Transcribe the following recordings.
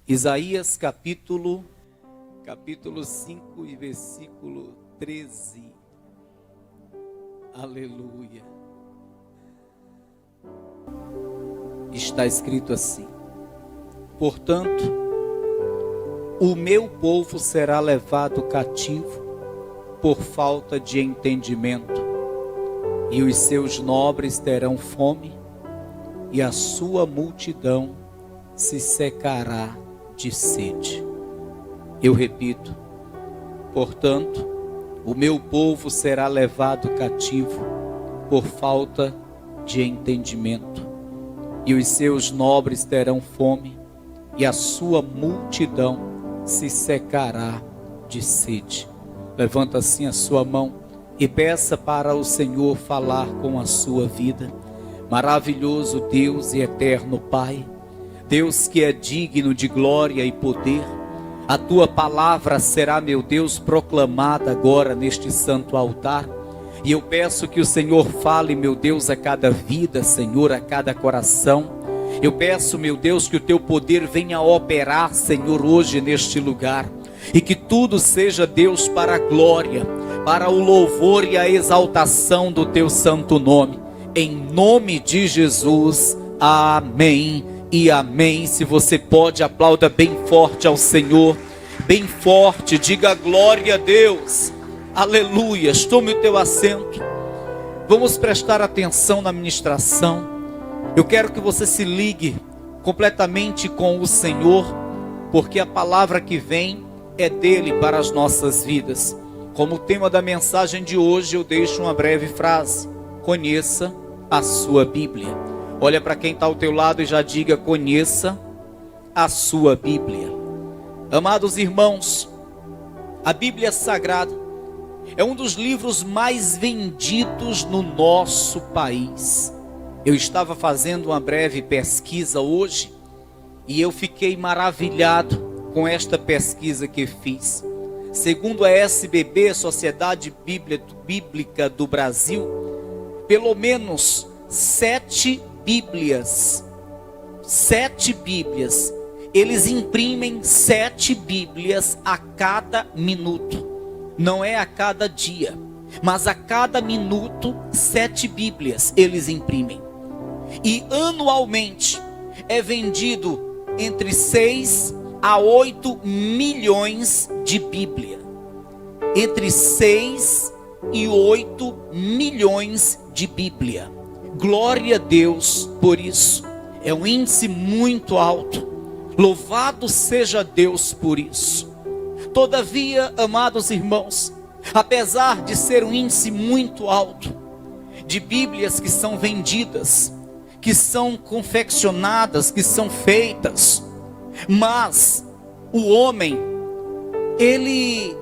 Isaías capítulo 5 e versículo 13. Aleluia. Está escrito assim: portanto, o meu povo será levado cativo por falta de entendimento, e os seus nobres terão fome, e a sua multidão se secará de sede. Eu repito: portanto, o meu povo será levado cativo por falta de entendimento, e os seus nobres terão fome, e a sua multidão se secará de sede. Levanta assim a sua mão e peça para o Senhor falar com a sua vida. Maravilhoso Deus e eterno Pai, Deus que é digno de glória e poder, a tua palavra será, meu Deus, proclamada agora neste santo altar. E eu peço que o Senhor fale, meu Deus, a cada vida, Senhor, a cada coração. Eu peço, meu Deus, que o teu poder venha operar, Senhor, hoje neste lugar. E que tudo seja, Deus, para a glória, para o louvor e a exaltação do teu santo nome. Em nome de Jesus, amém e amém. Se você pode, aplauda bem forte ao Senhor, bem forte, diga glória a Deus. Aleluia. Tome o teu assento. Vamos prestar atenção na ministração. Eu quero que você se ligue completamente com o Senhor, porque a palavra que vem é dele para as nossas vidas. Como tema da mensagem de hoje, eu deixo uma breve frase: conheça a sua Bíblia. Olha para quem está ao teu lado e já diga: conheça a sua Bíblia. Amados irmãos, a Bíblia Sagrada é um dos livros mais vendidos no nosso país. Eu estava fazendo uma breve pesquisa hoje e eu fiquei maravilhado com esta pesquisa que fiz. Segundo a SBB, Sociedade Bíblica do Brasil, pelo menos 7 Bíblias, eles imprimem 7 Bíblias a cada minuto. Não é a cada dia, mas a cada minuto 7 Bíblias eles imprimem. E anualmente é vendido entre 6 a 8 milhões de Bíblia. Entre 6 e 8 milhões de Bíblia. Glória a Deus por isso. É um índice muito alto. Louvado seja Deus por isso. Todavia, amados irmãos, apesar de ser um índice muito alto de Bíblias que são vendidas, que são confeccionadas, que são feitas, mas o homem, ele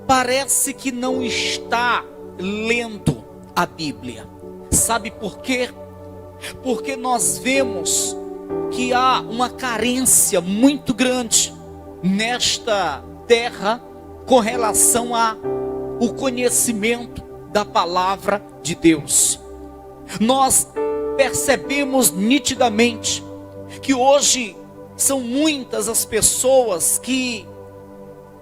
parece que não está lendo a Bíblia. Sabe por quê? Porque nós vemos que há uma carência muito grande nesta terra com relação ao conhecimento da palavra de Deus. Nós percebemos nitidamente que hoje são muitas as pessoas que,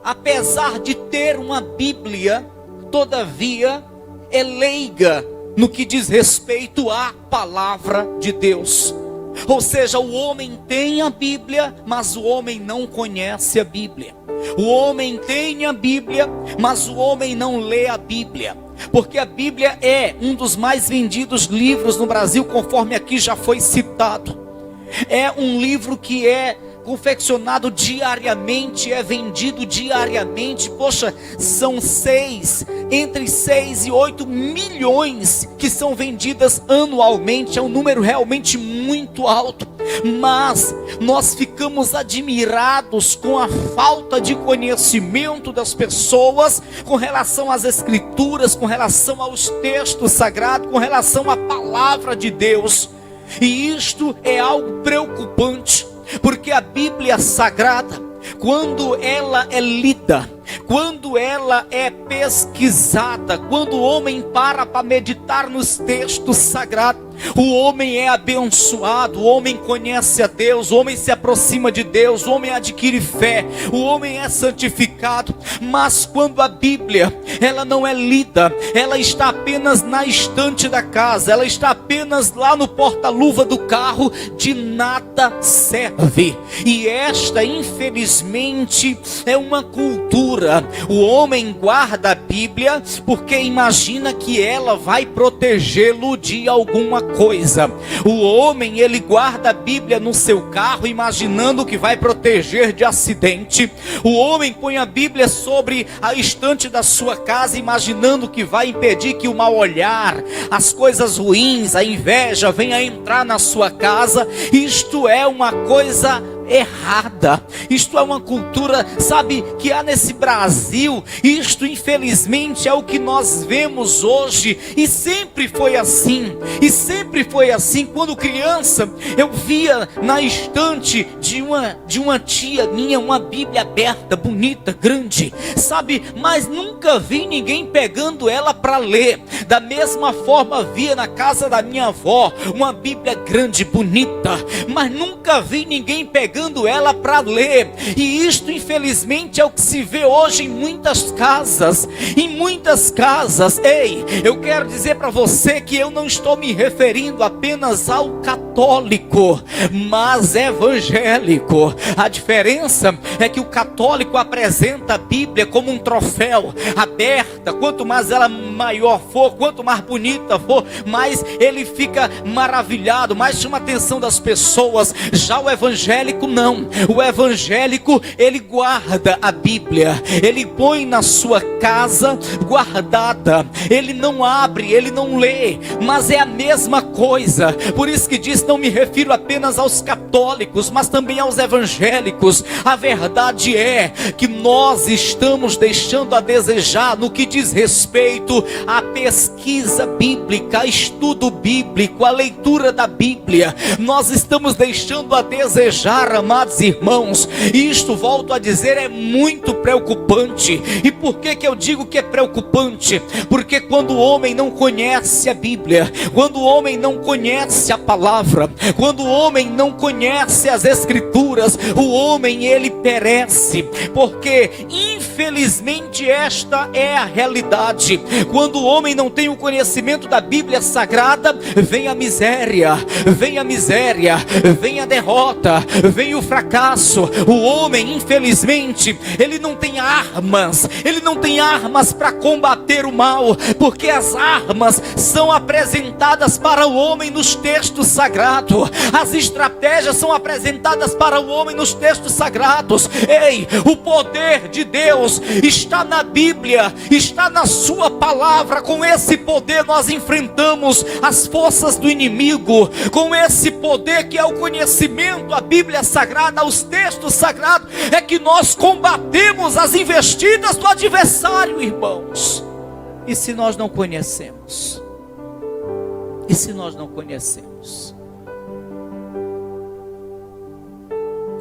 apesar de ter uma Bíblia, todavia é leiga no que diz respeito à palavra de Deus. Ou seja, o homem tem a Bíblia, mas o homem não conhece a Bíblia. O homem tem a Bíblia, mas o homem não lê a Bíblia. Porque a Bíblia é um dos mais vendidos livros no Brasil, conforme aqui já foi citado. É um livro que é confeccionado diariamente, é vendido diariamente. Poxa, são entre 6 e 8 milhões que são vendidas anualmente. É um número realmente muito alto. Mas nós ficamos admirados com a falta de conhecimento das pessoas com relação às Escrituras, com relação aos textos sagrados, com relação à palavra de Deus. E isto é algo preocupante, porque a Bíblia Sagrada, quando ela é lida, quando ela é pesquisada, quando o homem para meditar nos textos sagrados, O homem é abençoado, o homem conhece a Deus, o homem se aproxima de Deus, o homem adquire fé, o homem é santificado. Mas quando a Bíblia, ela não é lida, ela está apenas na estante da casa, ela está apenas lá no porta-luva do carro, de nada serve. E esta, infelizmente, é uma cultura. O homem guarda a Bíblia porque imagina que ela vai protegê-lo de alguma coisa. O homem, ele guarda a Bíblia no seu carro imaginando que vai proteger de acidente. O homem põe a Bíblia sobre a estante da sua casa imaginando que vai impedir que o mal olhar, as coisas ruins, a inveja venha entrar na sua casa. Isto é uma coisa errada. Isto é uma cultura, sabe, que há nesse Brasil. Isto infelizmente é o que nós vemos hoje, e sempre foi assim. E sempre foi assim. Quando criança, eu via na estante de uma tia minha uma Bíblia aberta, bonita, grande, sabe, mas nunca vi ninguém pegando ela para ler. Da mesma forma via na casa da minha avó uma Bíblia grande, bonita, mas nunca vi ninguém pegando ela para ler. E isto infelizmente é o que se vê hoje em muitas casas. Em muitas casas. Ei, eu quero dizer para você que eu não estou me referindo apenas ao católico, mas evangélico. A diferença é que o católico apresenta a Bíblia como um troféu, aberta. Quanto mais ela maior for, quanto mais bonita for, mais ele fica maravilhado, mais chama a atenção das pessoas. Já o evangélico não. O evangélico, ele guarda a Bíblia, ele põe na sua casa guardada, ele não abre, ele não lê, mas é a mesma coisa. Por isso que diz, não me refiro apenas aos católicos, mas também aos evangélicos. A verdade é que nós estamos deixando a desejar no que diz respeito à pesquisa bíblica, a estudo bíblico, a leitura da Bíblia. Nós estamos deixando a desejar, amados irmãos. Isto, volto a dizer, é muito preocupante. E por que eu digo que é preocupante? Porque quando o homem não conhece a Bíblia, quando o homem não conhece a palavra, quando o homem não conhece as Escrituras, o homem, ele perece. Porque infelizmente esta é a realidade. Quando o homem não tem o conhecimento da Bíblia Sagrada, vem a miséria, vem a miséria, vem a derrota, vem o fracasso. O homem, infelizmente, ele não tem armas, ele não tem armas para combater o mal, porque as armas são apresentadas para o homem nos textos sagrados, as estratégias são apresentadas para o homem nos textos sagrados. Ei, o poder de Deus está na Bíblia, está na sua palavra. Com esse poder nós enfrentamos as forças do inimigo, com esse poder que é o conhecimento, a Bíblia Sagrada, os textos sagrados, é que nós combatemos as investidas do adversário, irmãos. E se nós não conhecemos? E se nós não conhecemos?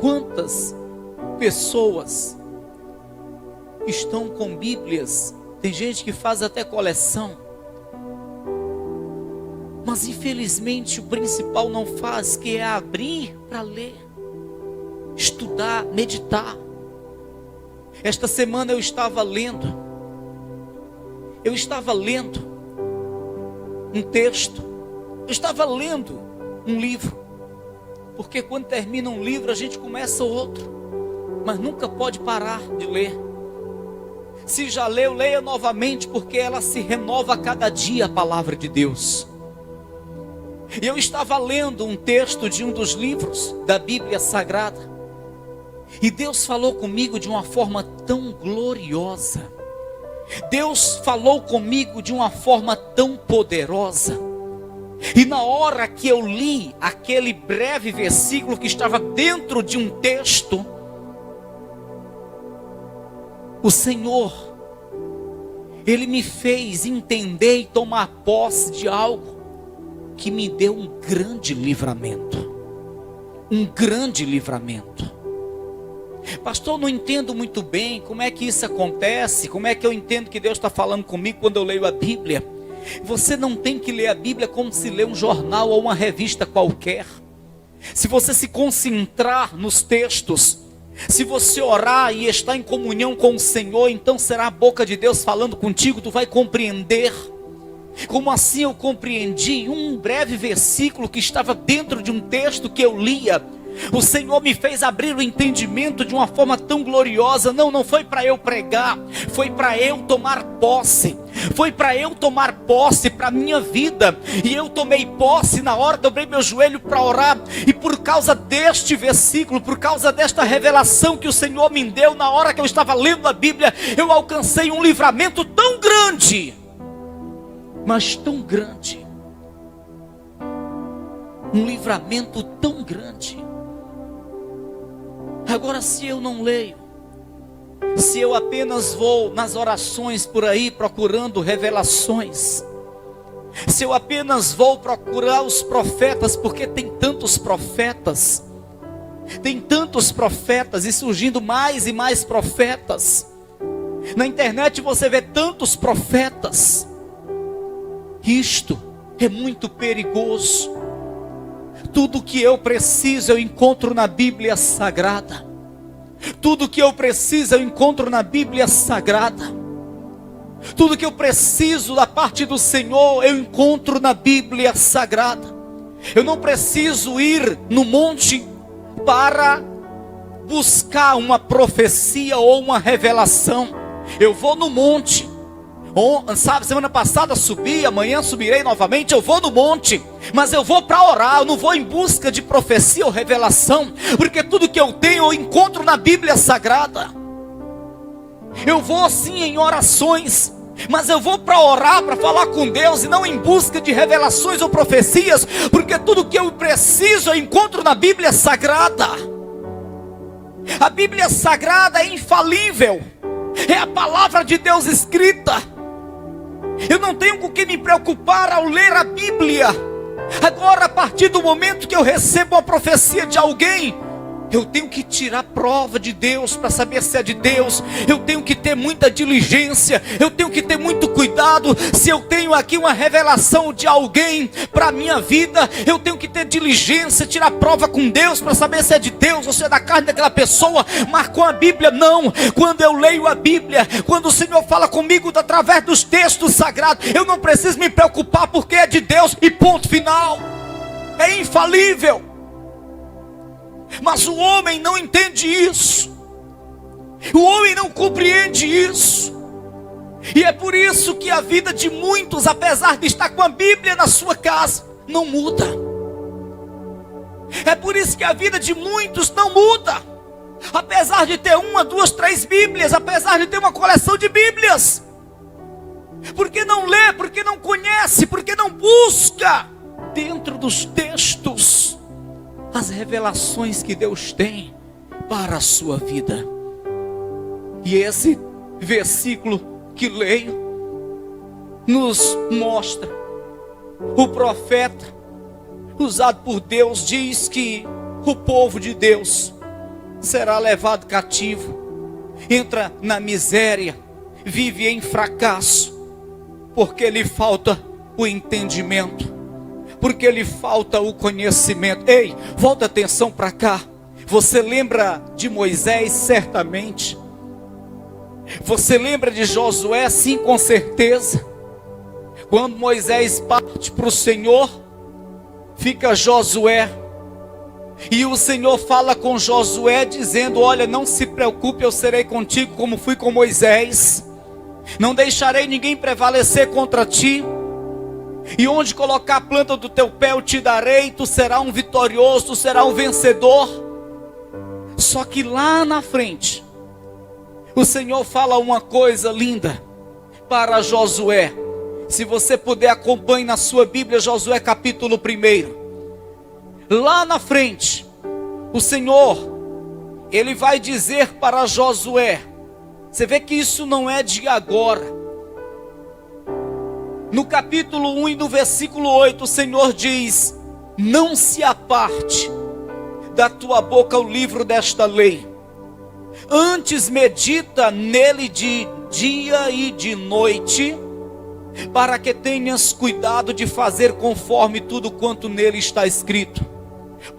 Quantas pessoas estão com Bíblias? Tem gente que faz até coleção, mas infelizmente o principal não faz, que é abrir para ler, estudar, meditar. Esta semana eu estava lendo um texto, eu estava lendo um livro, porque quando termina um livro a gente começa outro, mas nunca pode parar de ler. Se já leu, leia novamente, porque ela se renova a cada dia, a palavra de Deus. E eu estava lendo um texto de um dos livros da Bíblia Sagrada, e Deus falou comigo de uma forma tão gloriosa. Deus falou comigo de uma forma tão poderosa. E na hora que eu li aquele breve versículo que estava dentro de um texto, o Senhor, Ele me fez entender e tomar posse de algo que me deu um grande livramento. Um grande livramento. Pastor, não entendo muito bem como é que isso acontece, como é que eu entendo que Deus está falando comigo quando eu leio a Bíblia. Você não tem que ler a Bíblia como se lê um jornal ou uma revista qualquer. Se você se concentrar nos textos, se você orar e estar em comunhão com o Senhor, então será a boca de Deus falando contigo, tu vai compreender. Como assim eu compreendi? Um breve versículo que estava dentro de um texto que eu lia, o Senhor me fez abrir o entendimento de uma forma tão gloriosa. Não foi para eu pregar, foi para eu tomar posse. Foi para eu tomar posse para a minha vida. E eu tomei posse na hora, dobrei meu joelho para orar. E por causa deste versículo, por causa desta revelação que o Senhor me deu na hora que eu estava lendo a Bíblia, eu alcancei um livramento tão grande, mas tão grande, um livramento tão grande. Agora, se eu não leio, se eu apenas vou nas orações por aí procurando revelações, se eu apenas vou procurar os profetas, porque tem tantos profetas e surgindo mais e mais profetas, na internet você vê tantos profetas, isto é muito perigoso. Tudo que eu preciso eu encontro na Bíblia Sagrada. Tudo que eu preciso eu encontro na Bíblia Sagrada. Tudo que eu preciso da parte do Senhor eu encontro na Bíblia Sagrada. Eu não preciso ir no monte para buscar uma profecia ou uma revelação. Eu vou no monte. Sabe, semana passada subi, amanhã subirei novamente. Eu vou no monte, mas eu vou para orar. Eu não vou em busca de profecia ou revelação, porque tudo que eu tenho eu encontro na Bíblia Sagrada. Eu vou sim em orações, mas eu vou para orar, para falar com Deus, e não em busca de revelações ou profecias, porque tudo que eu preciso eu encontro na Bíblia Sagrada. A Bíblia Sagrada é infalível, é a palavra de Deus escrita. Eu não tenho com o que me preocupar ao ler a Bíblia. Agora, a partir do momento que eu recebo uma profecia de alguém, eu tenho que tirar prova de Deus para saber se é de Deus. Eu tenho que ter muita diligência, eu tenho que ter muito cuidado. Se eu tenho aqui uma revelação de alguém para a minha vida, eu tenho que ter diligência, tirar prova com Deus para saber se é de Deus ou se é da carne daquela pessoa. Mas com a Bíblia não. Quando eu leio a Bíblia, quando o Senhor fala comigo através dos textos sagrados, eu não preciso me preocupar, porque é de Deus e ponto final. É infalível. Mas o homem não entende isso. O homem não compreende isso. E é por isso que a vida de muitos, apesar de estar com a Bíblia na sua casa, não muda. É por isso que a vida de muitos não muda. Apesar de ter 1, 2, 3 Bíblias, apesar de ter uma coleção de Bíblias. Porque não lê, porque não conhece, porque não busca dentro dos textos as revelações que Deus tem para a sua vida. E esse versículo que leio nos mostra, o profeta usado por Deus diz que o povo de Deus será levado cativo, entra na miséria, vive em fracasso, porque lhe falta o entendimento, porque lhe falta o conhecimento. Ei, volta a atenção para cá. Você lembra de Moisés, certamente. Você lembra de Josué, sim, com certeza. Quando Moisés parte para o Senhor, fica Josué. E o Senhor fala com Josué dizendo: olha, não se preocupe, eu serei contigo como fui com Moisés. Não deixarei ninguém prevalecer contra ti. E onde colocar a planta do teu pé eu te darei. Tu serás um vitorioso, tu serás um vencedor. Só que lá na frente, o Senhor fala uma coisa linda para Josué. Se você puder, acompanhe na sua Bíblia Josué capítulo 1. Lá na frente, o Senhor, Ele vai dizer para Josué. Você vê que isso não é de agora. No capítulo 1 e no versículo 8, o Senhor diz: não se aparte da tua boca o livro desta lei, antes medita nele de dia e de noite, para que tenhas cuidado de fazer conforme tudo quanto nele está escrito,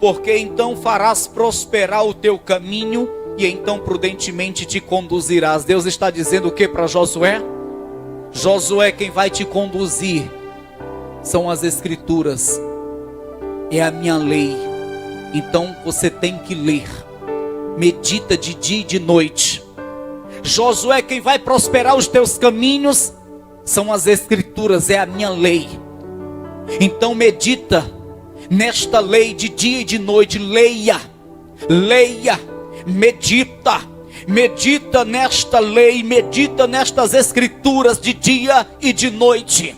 porque então farás prosperar o teu caminho, e então prudentemente te conduzirás. Deus está dizendo o que para Josué? Josué, quem vai te conduzir são as escrituras, é a minha lei. Então você tem que ler, medita de dia e de noite. Josué, quem vai prosperar os teus caminhos são as escrituras, é a minha lei. Então medita nesta lei de dia e de noite. Leia, medita nesta lei, medita nestas escrituras de dia e de noite.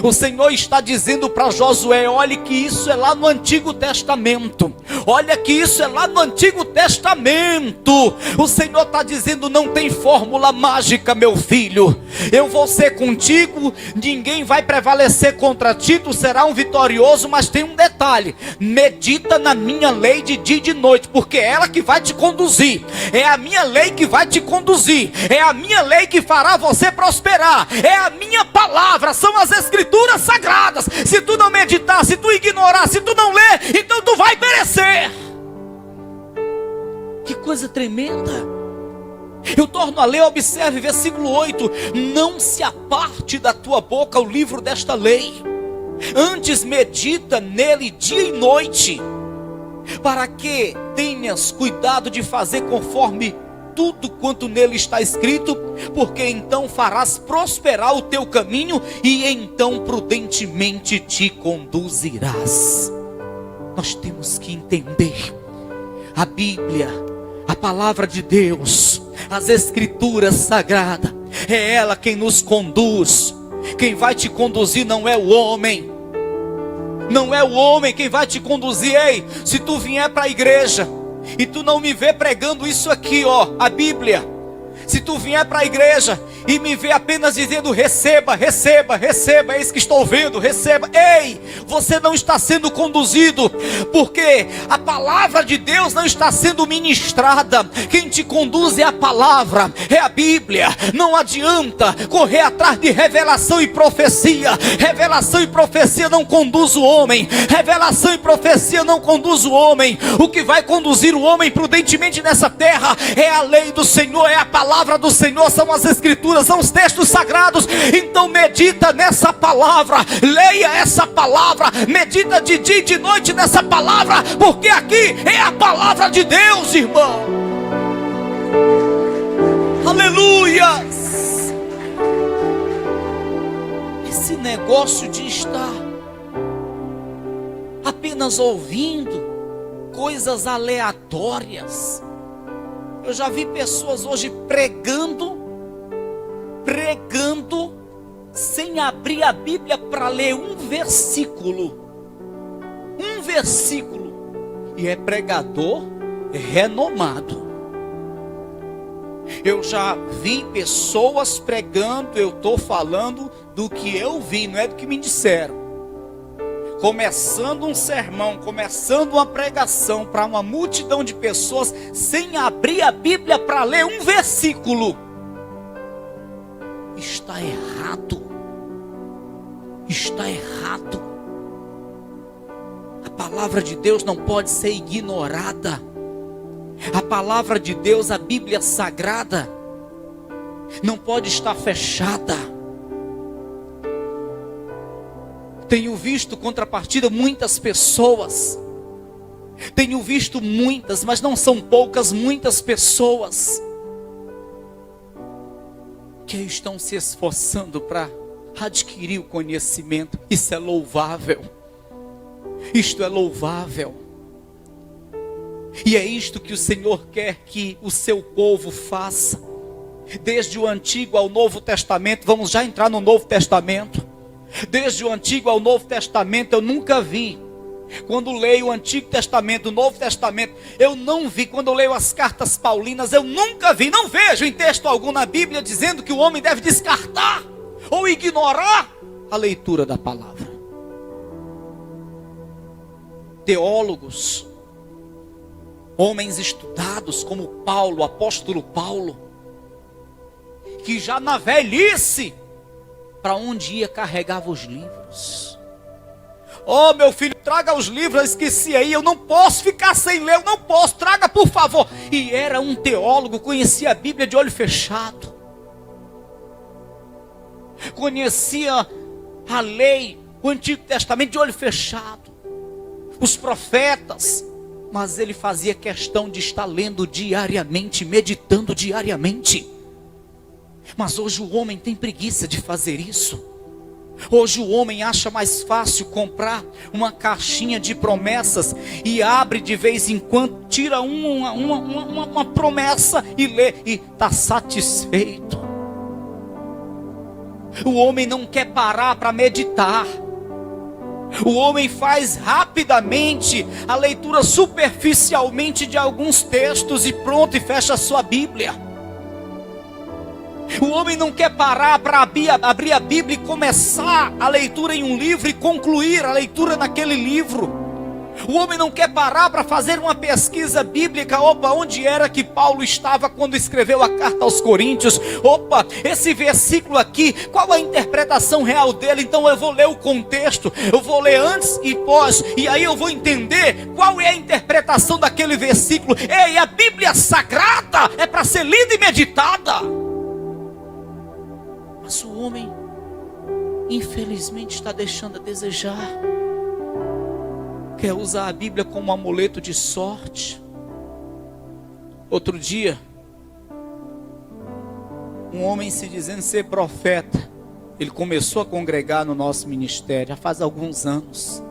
O Senhor está dizendo para Josué: olhe que isso é lá no Antigo Testamento. Olha que isso é lá no Antigo Testamento. O Senhor está dizendo: não tem fórmula mágica, meu filho. Eu vou ser contigo, ninguém vai prevalecer contra ti, tu será um vitorioso. Mas tem um detalhe: medita na minha lei de dia e de noite, porque é ela que vai te conduzir. É a minha lei que vai te conduzir. É a minha lei que fará você prosperar. É a minha palavra, são as escrituras sagradas. Se tu não meditar, se tu ignorar, se tu não ler, então tu vai perecer. Que coisa tremenda. Eu torno a ler, observe versículo 8: não se aparte da tua boca o livro desta lei, antes medita nele dia e noite, para que tenhas cuidado de fazer conforme tudo quanto nele está escrito, porque então farás prosperar o teu caminho, e então prudentemente te conduzirás. Nós temos que entender a Bíblia, a palavra de Deus, as escrituras sagradas, é ela quem nos conduz. Quem vai te conduzir não é o homem. Não é o homem quem vai te conduzir. Ei, se tu vier para a igreja e tu não me vê pregando isso aqui, ó, a Bíblia. Se tu vier para a igreja e me vê apenas dizendo receba, receba, receba, eis que estou vendo, receba. Ei, você não está sendo conduzido, porque a palavra de Deus não está sendo ministrada. Quem te conduz é a palavra, é a Bíblia. Não adianta correr atrás de revelação e profecia. Revelação e profecia não conduz o homem. Revelação e profecia não conduz o homem. O que vai conduzir o homem prudentemente nessa terra é a lei do Senhor, é a palavra do Senhor, são as escrituras, são os textos sagrados. Então medita nessa palavra, leia essa palavra, medita de dia e de noite nessa palavra, porque aqui é a palavra de Deus, irmão. Aleluias. Esse negócio de estar apenas ouvindo coisas aleatórias. Eu já vi pessoas hoje pregando, sem abrir a Bíblia para ler um versículo, e é pregador renomado. Eu já vi pessoas pregando, eu estou falando do que eu vi, não é do que me disseram. Começando um sermão, começando uma pregação para uma multidão de pessoas, sem abrir a Bíblia para ler um versículo. Está errado. Está errado. A palavra de Deus não pode ser ignorada. A palavra de Deus, a Bíblia sagrada, não pode estar fechada. Tenho visto contrapartida muitas pessoas. Tenho visto muitas, mas não são poucas, muitas pessoas que estão se esforçando para adquirir o conhecimento. Isso é louvável. Isto é louvável. E é isto que o Senhor quer que o seu povo faça. Desde o Antigo ao Novo Testamento, vamos já entrar no Novo Testamento. Desde o Antigo ao Novo Testamento, eu nunca vi. Quando leio o Antigo Testamento, o Novo Testamento, eu não vi. Quando eu leio as cartas paulinas, eu nunca vi, não vejo em texto algum na Bíblia dizendo que o homem deve descartar ou ignorar a leitura da palavra. Teólogos, homens estudados como Paulo, o apóstolo Paulo, que já na velhice Para onde ia, carregava os livros. Oh, meu filho, traga os livros, eu esqueci aí, eu não posso ficar sem ler, eu não posso, traga por favor. E era um teólogo, conhecia a Bíblia de olho fechado. Conhecia a lei, o Antigo Testamento de olho fechado. Os profetas. Mas ele fazia questão de estar lendo diariamente, meditando diariamente. Mas hoje o homem tem preguiça de fazer isso. Hoje o homem acha mais fácil comprar uma caixinha de promessas e abre de vez em quando, tira uma promessa e lê e está satisfeito. O homem não quer parar para meditar. O homem faz rapidamente a leitura superficialmente de alguns textos e pronto, e fecha a sua Bíblia. O homem não quer parar para abrir a Bíblia e começar a leitura em um livro e concluir a leitura naquele livro. O homem não quer parar para fazer uma pesquisa bíblica. Opa, onde era que Paulo estava quando escreveu a carta aos Coríntios? Opa, esse versículo aqui, qual a interpretação real dele? Então eu vou ler o contexto, eu vou ler antes e pós, e aí eu vou entender qual é a interpretação daquele versículo. Ei, a Bíblia Sagrada é para ser lida e meditada. Mas o homem, infelizmente, está deixando a desejar. Quer usar a Bíblia como um amuleto de sorte. Outro dia, um homem se dizendo ser profeta, ele começou a congregar no nosso ministério, já faz alguns anos.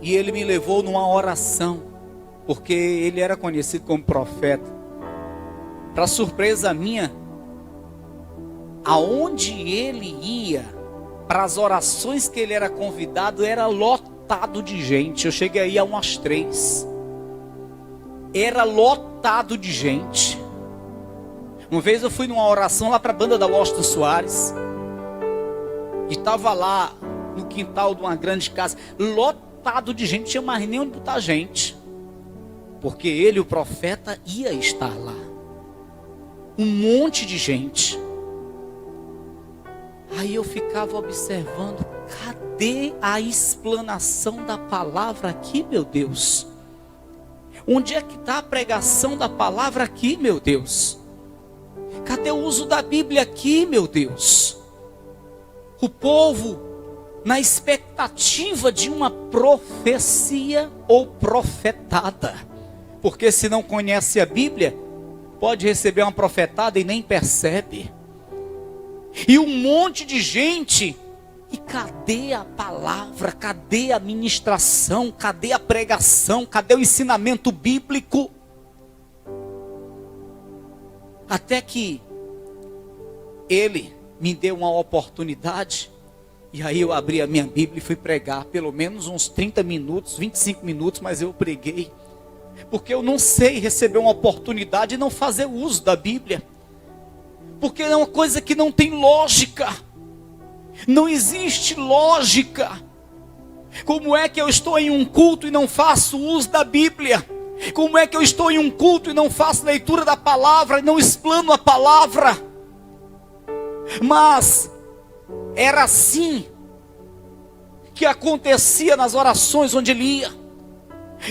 E ele me levou numa oração, porque ele era conhecido como profeta. Para surpresa minha, aonde ele ia, para as orações que ele era convidado, era lotado de gente. Eu cheguei aí a umas 3. Era lotado de gente. Uma vez eu fui numa oração lá para a banda da Washington Soares. E estava lá no quintal de uma grande casa, lotado de gente, não tinha mais nem onde botar gente. Porque ele, o profeta, ia estar lá. Um monte de gente. Aí eu ficava observando, cadê a explanação da palavra aqui, meu Deus? Onde é que está a pregação da palavra aqui, meu Deus? Cadê o uso da Bíblia aqui, meu Deus? O povo, na expectativa de uma profecia ou profetada. Porque se não conhece a Bíblia, pode receber uma profetada e nem percebe. E um monte de gente. E cadê a palavra? Cadê a ministração? Cadê a pregação? Cadê o ensinamento bíblico? Até que ele me deu uma oportunidade. E aí eu abri a minha Bíblia e fui pregar. Pelo menos uns 30 minutos, 25 minutos, mas eu preguei. Porque eu não sei receber uma oportunidade e não fazer uso da Bíblia. Porque é uma coisa que não tem lógica. Não existe lógica. Como é que eu estou em um culto e não faço uso da Bíblia? Como é que eu estou em um culto e não faço leitura da palavra e não explano a palavra? Mas era assim que acontecia nas orações onde ele ia.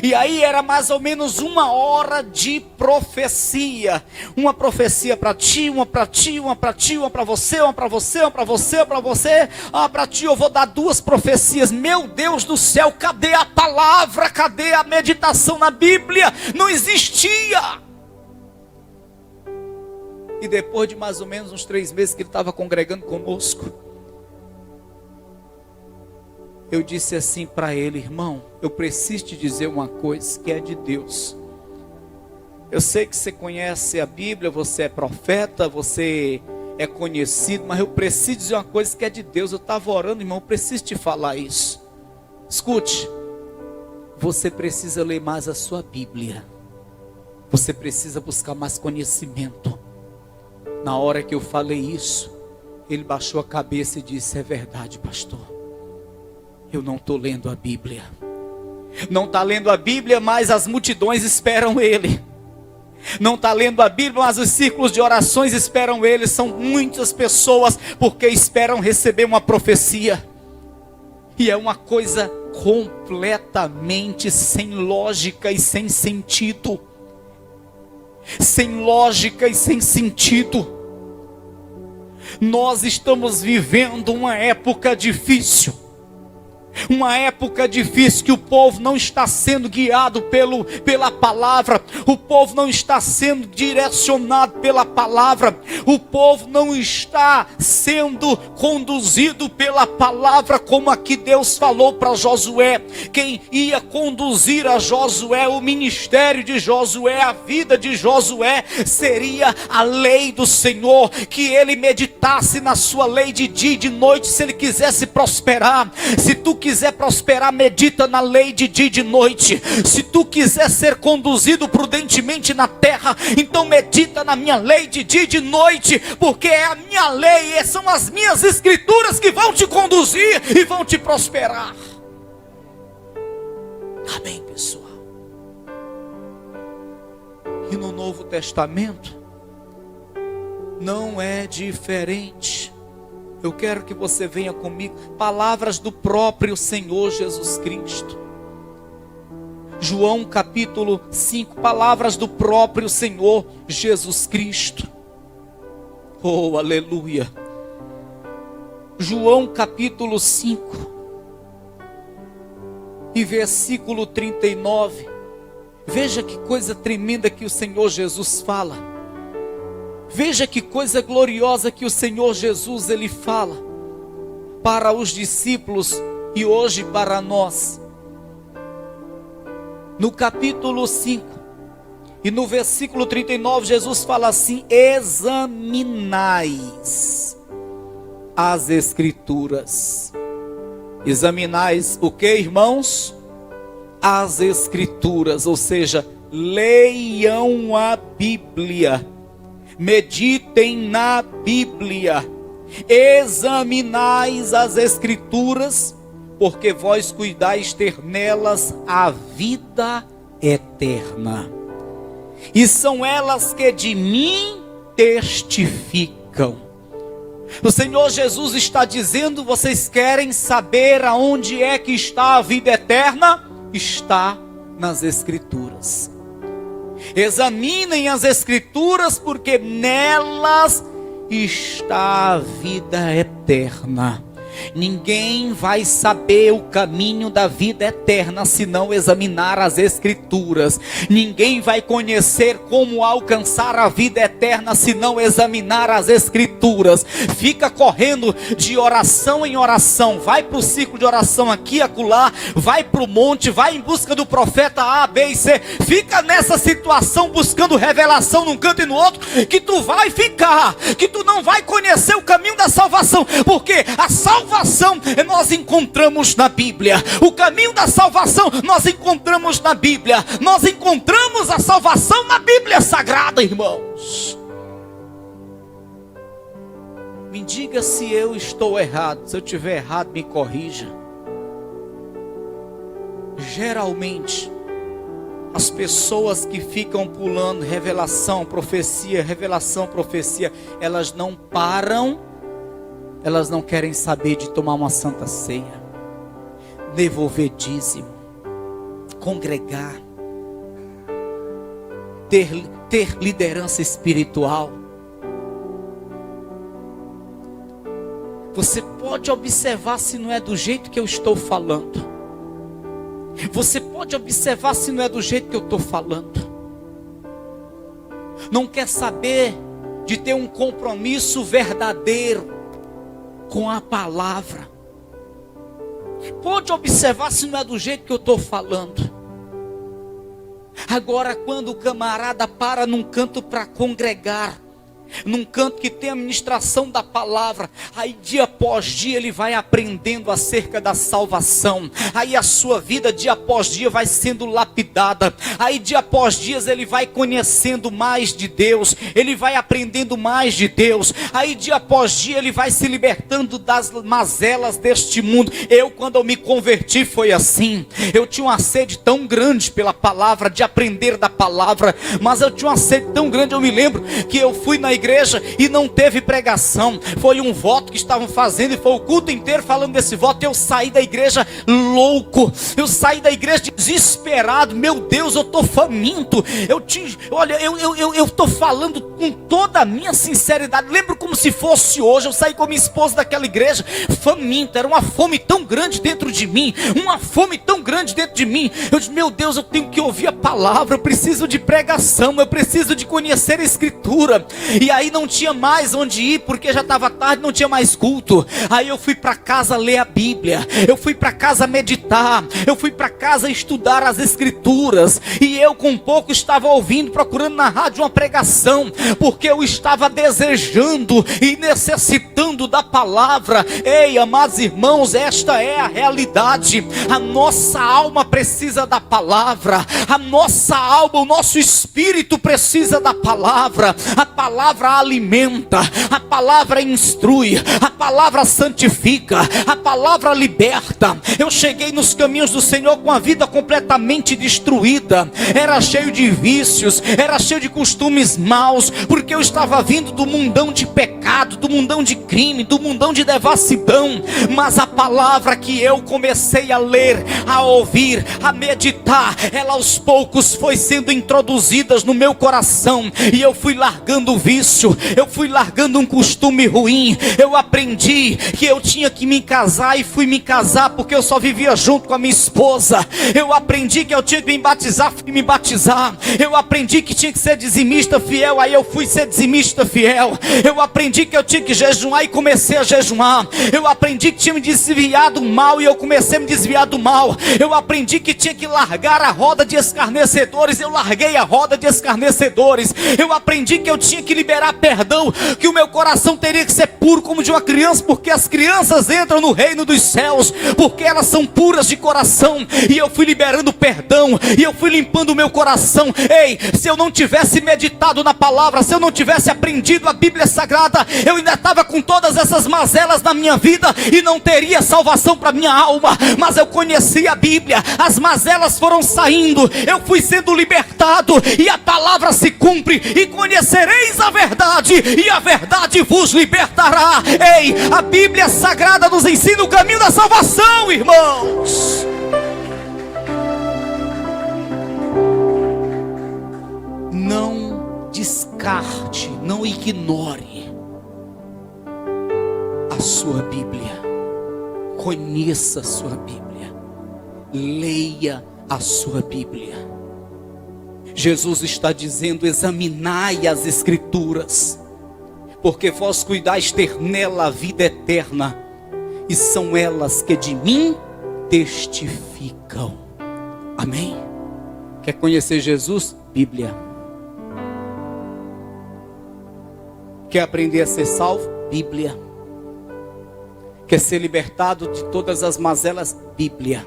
E aí era mais ou menos 1 hora de profecia. Uma profecia para ti, uma para ti, uma para ti, uma para você, uma para você, uma para você, uma para você. Ah, para ti eu vou dar 2 profecias. Meu Deus do céu, cadê a palavra? Cadê a meditação na Bíblia? Não existia. E depois de mais ou menos uns 3 meses que ele estava congregando conosco, eu disse assim para ele: irmão, eu preciso te dizer uma coisa que é de Deus. Eu sei que você conhece a Bíblia, você é profeta, você é conhecido, mas eu preciso dizer uma coisa que é de Deus. Eu estava orando, irmão, eu preciso te falar isso. Escute, você precisa ler mais a sua Bíblia. Você precisa buscar mais conhecimento. Na hora que eu falei isso, ele baixou a cabeça e disse: é verdade, pastor. Eu não estou lendo a Bíblia. Não está lendo a Bíblia, mas as multidões esperam ele. Não está lendo a Bíblia, mas os círculos de orações esperam eles. São muitas pessoas porque esperam receber uma profecia. E é uma coisa completamente sem lógica e sem sentido. Sem lógica e sem sentido. Nós estamos vivendo uma época difícil. Uma época difícil que o povo não está sendo guiado pela palavra. O povo não está sendo direcionado pela palavra. O povo não está sendo conduzido pela palavra, como aqui Deus falou para Josué. Quem ia conduzir a Josué, o ministério de Josué, a vida de Josué, seria a lei do Senhor. Que ele meditasse na sua lei de dia e de noite, se ele quisesse prosperar. Se tu quiser prosperar, medita na lei de dia e de noite. Se tu quiser ser conduzido prudentemente na terra, então medita na minha lei de dia e de noite, porque é a minha lei, e são as minhas escrituras que vão te conduzir e vão te prosperar. Amém, pessoal? E no Novo Testamento não é diferente. Eu quero que você venha comigo. Palavras do próprio Senhor Jesus Cristo. João capítulo 5. Palavras do próprio Senhor Jesus Cristo. Oh, aleluia. João capítulo 5. E versículo 39. Veja que coisa tremenda que o Senhor Jesus fala. Veja que coisa gloriosa que o Senhor Jesus ele fala para os discípulos e hoje para nós. No capítulo 5 e no versículo 39, Jesus fala assim: examinais as Escrituras. Examinais o que, irmãos? As Escrituras, ou seja, leiam a Bíblia. Meditem na Bíblia, examinais as Escrituras, porque vós cuidais ter nelas a vida eterna, e são elas que de mim testificam. O Senhor Jesus está dizendo: vocês querem saber aonde é que está a vida eterna? Está nas Escrituras. Examinem as Escrituras, porque nelas está a vida eterna. Ninguém vai saber o caminho da vida eterna se não examinar as Escrituras. Ninguém vai conhecer como alcançar a vida eterna se não examinar as Escrituras. Fica correndo de oração em oração. Vai para o ciclo de oração aqui, acolá. Vai para o monte, vai em busca do profeta A, B e C. Fica nessa situação buscando revelação num canto e no outro, que tu vai ficar, que tu não vai conhecer o caminho da salvação. Porque a salvação nós encontramos na Bíblia. O caminho da salvação nós encontramos na Bíblia. Nós encontramos a salvação na Bíblia Sagrada, irmãos. Me diga se eu estou errado. Se eu estiver errado, me corrija. Geralmente as pessoas que ficam pulando revelação, profecia, elas não param. Elas não querem saber de tomar uma santa ceia, devolver dízimo, congregar, ter liderança espiritual. Você pode observar se não é do jeito que eu estou falando. Você pode observar se não é do jeito que eu estou falando. Não quer saber de ter um compromisso verdadeiro com a palavra. Pode observar se não é do jeito que eu estou falando. Agora, quando o camarada para num canto para congregar, num canto que tem a ministração da palavra. Aí dia após dia ele vai aprendendo acerca da salvação. Aí a sua vida dia após dia vai sendo lapidada. Aí dia após dia ele vai conhecendo mais de Deus, ele vai aprendendo mais de Deus. Aí dia após dia ele vai se libertando das mazelas deste mundo. Quando eu me converti foi assim. Eu tinha uma sede tão grande pela palavra, de aprender da palavra, mas eu tinha uma sede tão grande. Eu me lembro que eu fui na igreja e não teve pregação, foi um voto que estavam fazendo e foi o culto inteiro falando desse voto. Eu saí da igreja louco, eu saí da igreja desesperado. Meu Deus, eu estou faminto. Eu estou falando com toda a minha sinceridade. Lembro como se fosse hoje. Eu saí com a minha esposa daquela igreja faminto, era uma fome tão grande dentro de mim, uma fome tão grande dentro de mim. Eu disse, meu Deus, eu tenho que ouvir a palavra, eu preciso de pregação, eu preciso de conhecer a escritura. E aí não tinha mais onde ir, porque já estava tarde, não tinha mais culto. Aí eu fui para casa ler a Bíblia, eu fui para casa meditar, eu fui para casa estudar as escrituras. E eu com pouco estava ouvindo, procurando na rádio uma pregação, porque eu estava desejando e necessitando da palavra. Ei, amados irmãos, esta é a realidade. A nossa alma precisa da palavra, a nossa alma, o nosso espírito precisa da palavra. A palavra alimenta, a palavra instrui, a palavra santifica, a palavra liberta. Eu cheguei nos caminhos do Senhor com a vida completamente destruída, era cheio de vícios, era cheio de costumes maus, porque eu estava vindo do mundão de pecado, do mundão de crime, do mundão de devassidão. Mas a palavra que eu comecei a ler, a ouvir, a meditar, ela aos poucos foi sendo introduzida no meu coração, e eu fui largando o vício, eu fui largando um costume ruim. Eu aprendi que eu tinha que me casar, e fui me casar porque eu só vivia junto com a minha esposa. Eu aprendi que eu tinha que me batizar, fui me batizar. Eu aprendi que tinha que ser dizimista fiel, aí eu fui ser dizimista fiel. Eu aprendi que eu tinha que jejuar e comecei a jejuar. Eu aprendi que tinha me desviado do mal e eu comecei a me desviar do mal. Eu aprendi que tinha que largar a roda de escarnecedores, eu larguei a roda de escarnecedores. Eu aprendi que eu tinha que liberar perdão, que o meu coração teria que ser puro como de uma criança, porque as crianças entram no reino dos céus, porque elas são puras de coração. E eu fui liberando perdão, e eu fui limpando o meu coração. Ei, se eu não tivesse meditado na palavra, se eu não tivesse aprendido a Bíblia Sagrada, eu ainda estava com todas essas mazelas na minha vida, e não teria salvação para minha alma. Mas eu conheci a Bíblia, as mazelas foram saindo, eu fui sendo libertado, e a palavra se cumpre, e conhecereis a verdade, e a verdade vos libertará. Ei, a Bíblia Sagrada nos ensina o caminho da salvação, irmãos. Não descarte, não ignore a sua Bíblia. Conheça a sua Bíblia, leia a sua Bíblia. Jesus está dizendo: examinai as Escrituras, porque vós cuidais ter nela a vida eterna, e são elas que de mim testificam. Amém? Quer conhecer Jesus? Bíblia. Quer aprender a ser salvo? Bíblia. Quer ser libertado de todas as mazelas? Bíblia.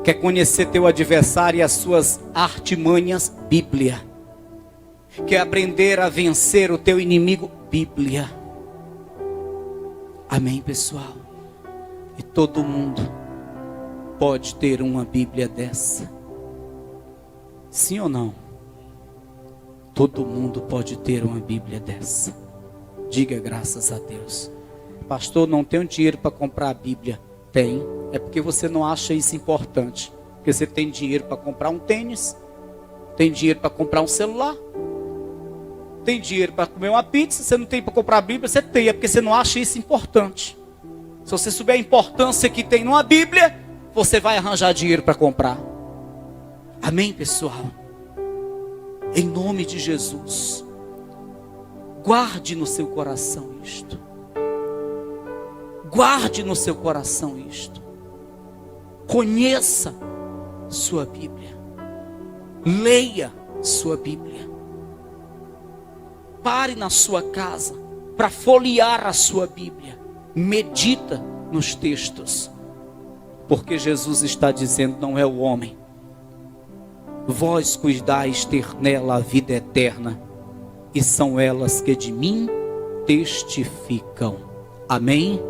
Quer conhecer teu adversário e as suas artimanhas? Bíblia. Quer aprender a vencer o teu inimigo? Bíblia. Amém, pessoal? E todo mundo pode ter uma Bíblia dessa? Sim ou não? Todo mundo pode ter uma Bíblia dessa. Diga graças a Deus. Pastor, não tenho dinheiro para comprar a Bíblia. Tem. É porque você não acha isso importante. Porque você tem dinheiro para comprar um tênis, tem dinheiro para comprar um celular, tem dinheiro para comer uma pizza. Você não tem para comprar a Bíblia? Você tem, é porque você não acha isso importante. Se você souber a importância que tem numa Bíblia, você vai arranjar dinheiro para comprar. Amém, pessoal? Em nome de Jesus, guarde no seu coração isto. Guarde no seu coração isto. Conheça sua Bíblia. Leia sua Bíblia. Pare na sua casa para folhear a sua Bíblia. Medita nos textos. Porque Jesus está dizendo, não é o homem. Vós cuidais ter nela a vida eterna, e são elas que de mim testificam. Amém?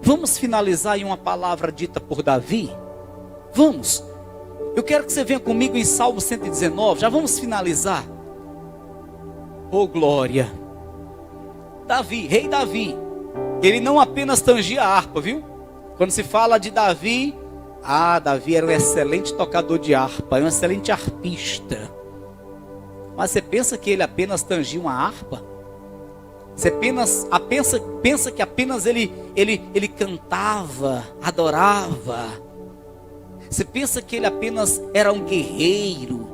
Vamos finalizar em uma palavra dita por Davi? Vamos. Eu quero que você venha comigo em Salmo 119. Já vamos finalizar. Oh glória. Davi, rei Davi, ele não apenas tangia a harpa, viu? Quando se fala de Davi, Davi era um excelente tocador de harpa, um excelente harpista. Mas você pensa que ele apenas tangia uma harpa? Você pensa que apenas ele cantava, adorava? Você pensa que ele apenas era um guerreiro,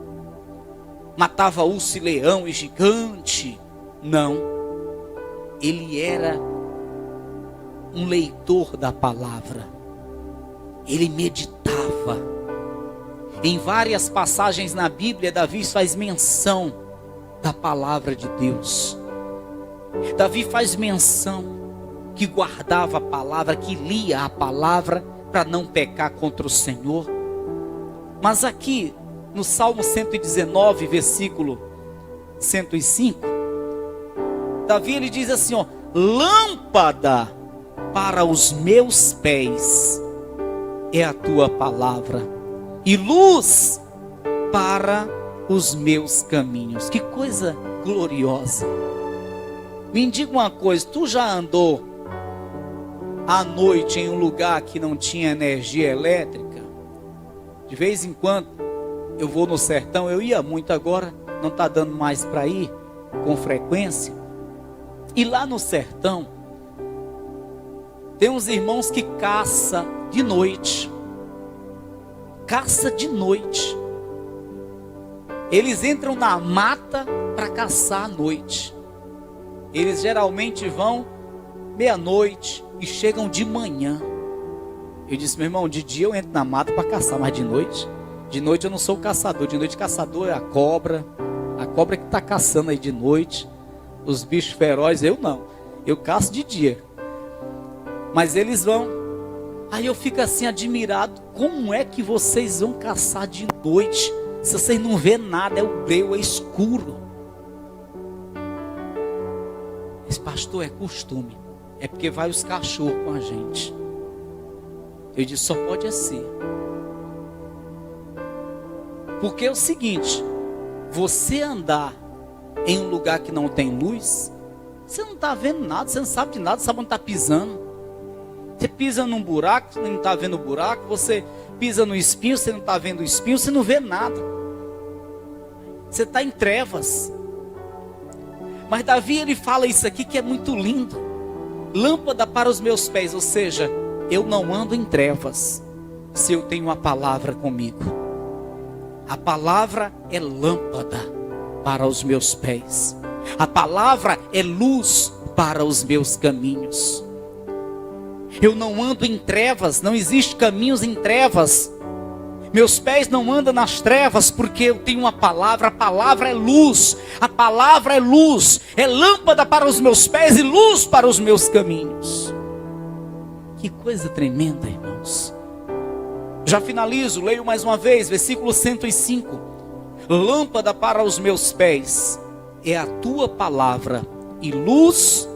matava urso e leão e gigante? Não. Ele era um leitor da palavra. Ele meditava. Em várias passagens na Bíblia, Davi faz menção da palavra de Deus. Davi faz menção que guardava a palavra, que lia a palavra para não pecar contra o Senhor. Mas aqui no Salmo 119, versículo 105, Davi ele diz assim, ó: lâmpada para os meus pés é a tua palavra, e luz para os meus caminhos. Que coisa gloriosa. Me diga uma coisa, tu já andou à noite em um lugar que não tinha energia elétrica? De vez em quando eu vou no sertão, eu ia muito, agora não está dando mais para ir com frequência. E lá no sertão tem uns irmãos que caçam de noite. Caça de noite. Eles entram na mata para caçar à noite. Eles geralmente vão meia-noite e chegam de manhã. Eu disse, meu irmão, de dia eu entro na mata para caçar, mas de noite eu não sou caçador. De noite caçador é a cobra que está caçando aí de noite. Os bichos ferozes, eu não. Eu caço de dia. Mas eles vão. Aí eu fico assim admirado. Como é que vocês vão caçar de noite? Se vocês não vê nada, é o breu, é escuro. Esse pastor é costume. É porque vai os cachorros com a gente. Eu disse, só pode ser. Porque é o seguinte, você andar em um lugar que não tem luz, você não está vendo nada, você não sabe de nada, sabe onde está pisando. Você pisa num buraco, você não está vendo o buraco. Você pisa no espinho, você não está vendo o espinho, você não vê nada. Você está em trevas. Mas Davi ele fala isso aqui que é muito lindo. Lâmpada para os meus pés, ou seja, eu não ando em trevas se eu tenho a palavra comigo. A palavra é lâmpada para os meus pés. A palavra é luz para os meus caminhos. Eu não ando em trevas, não existe caminhos em trevas. Meus pés não andam nas trevas porque eu tenho uma palavra. A palavra é luz. A palavra é luz. É lâmpada para os meus pés e luz para os meus caminhos. Que coisa tremenda, irmãos. Já finalizo, leio mais uma vez, versículo 105. Lâmpada para os meus pés é a tua palavra e luz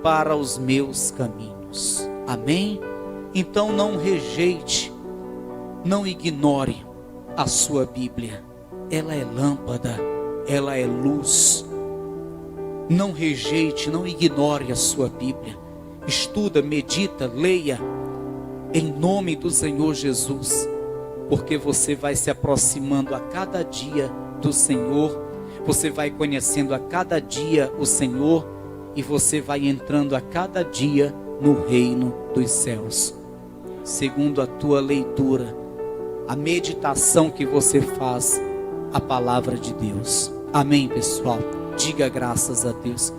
para os meus caminhos. Amém? Então não rejeite, não ignore a sua Bíblia. Ela é lâmpada, ela é luz. Não rejeite, não ignore a sua Bíblia. Estuda, medita, leia em nome do Senhor Jesus, porque você vai se aproximando a cada dia do Senhor. Você vai conhecendo a cada dia o Senhor e você vai entrando a cada dia no reino dos céus. Segundo a tua leitura, a meditação que você faz, a palavra de Deus. Amém, pessoal? Diga graças a Deus.